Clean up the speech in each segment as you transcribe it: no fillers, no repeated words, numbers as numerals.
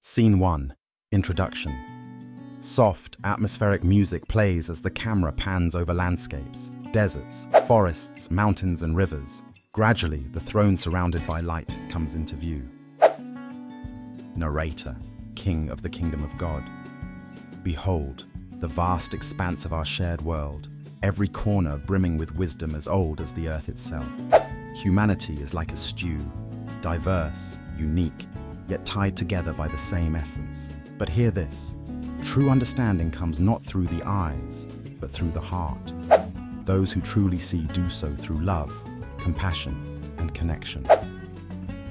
Scene 1. Introduction. Soft, atmospheric music plays as the camera pans over landscapes, deserts, forests, mountains, and rivers. Gradually, the throne surrounded by light comes into view. Narrator, King of the Kingdom of God. Behold, the vast expanse of our shared world, every corner brimming with wisdom as old as the earth itself. Humanity is like a stew, diverse, unique, yet tied together by the same essence. But hear this, true understanding comes not through the eyes, but through the heart. Those who truly see do so through love, compassion, and connection.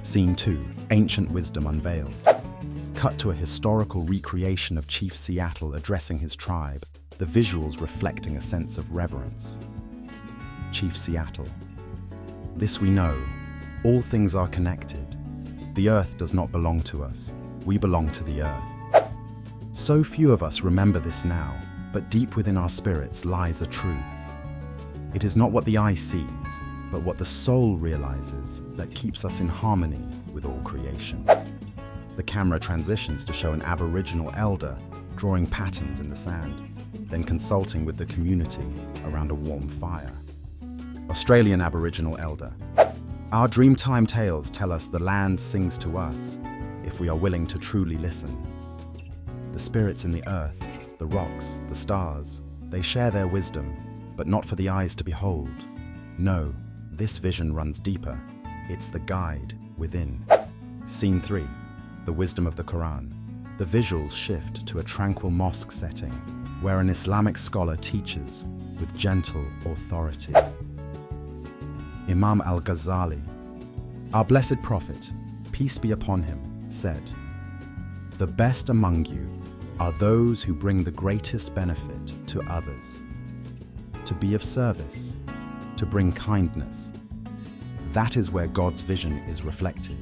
Scene 2. Ancient wisdom unveiled. Cut to a historical recreation of Chief Seattle addressing his tribe, the visuals reflecting a sense of reverence. Chief Seattle. This we know, all things are connected. The earth does not belong to us, we belong to the earth. So few of us remember this now, but deep within our spirits lies a truth. It is not what the eye sees, but what the soul realizes that keeps us in harmony with all creation. The camera transitions to show an Aboriginal elder drawing patterns in the sand, then consulting with the community around a warm fire. Australian Aboriginal elder. Our Dreamtime tales tell us the land sings to us if we are willing to truly listen. The spirits in the earth, the rocks, the stars, they share their wisdom, but not for the eyes to behold. No, this vision runs deeper. It's the guide within. Scene 3. The wisdom of the Quran. The visuals shift to a tranquil mosque setting, where an Islamic scholar teaches with gentle authority. Imam al-Ghazali. Our blessed Prophet, peace be upon him, said, "The best among you are those who bring the greatest benefit to others. To be of service, to bring kindness. That is where God's vision is reflected.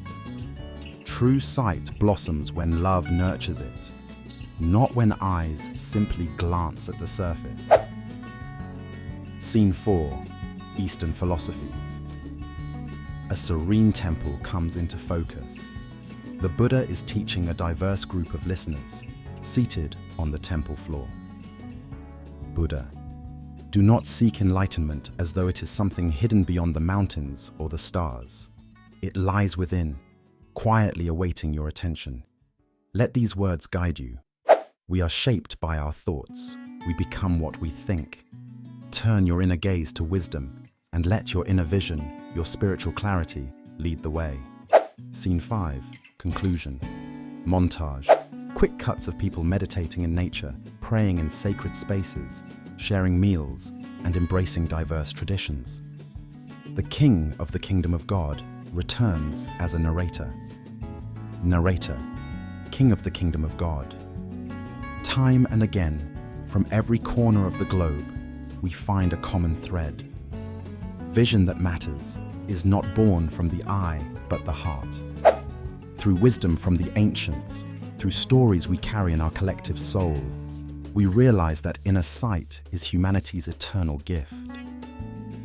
True sight blossoms when love nurtures it, not when eyes simply glance at the surface." Scene 4. Eastern philosophies. A serene temple comes into focus. The Buddha is teaching a diverse group of listeners, seated on the temple floor. Buddha. Do not seek enlightenment as though it is something hidden beyond the mountains or the stars. It lies within, quietly awaiting your attention. Let these words guide you. We are shaped by our thoughts. We become what we think. Turn your inner gaze to wisdom and let your inner vision, your spiritual clarity, lead the way. Scene 5. Conclusion. Montage. Quick cuts of people meditating in nature, praying in sacred spaces, sharing meals, and embracing diverse traditions. The King of the Kingdom of God returns as a narrator. Narrator, King of the Kingdom of God. Time and again, from every corner of the globe, we find a common thread. Vision that matters is not born from the eye, but the heart. Through wisdom from the ancients, through stories we carry in our collective soul, we realize that inner sight is humanity's eternal gift.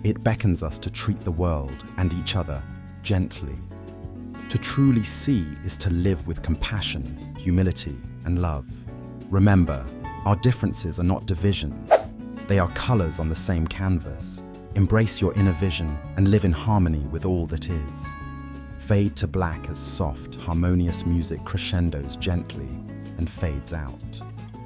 It beckons us to treat the world and each other gently. To truly see is to live with compassion, humility, and love. Remember, our differences are not divisions. They are colors on the same canvas. Embrace your inner vision and live in harmony with all that is. Fade to black as soft, harmonious music crescendos gently and fades out.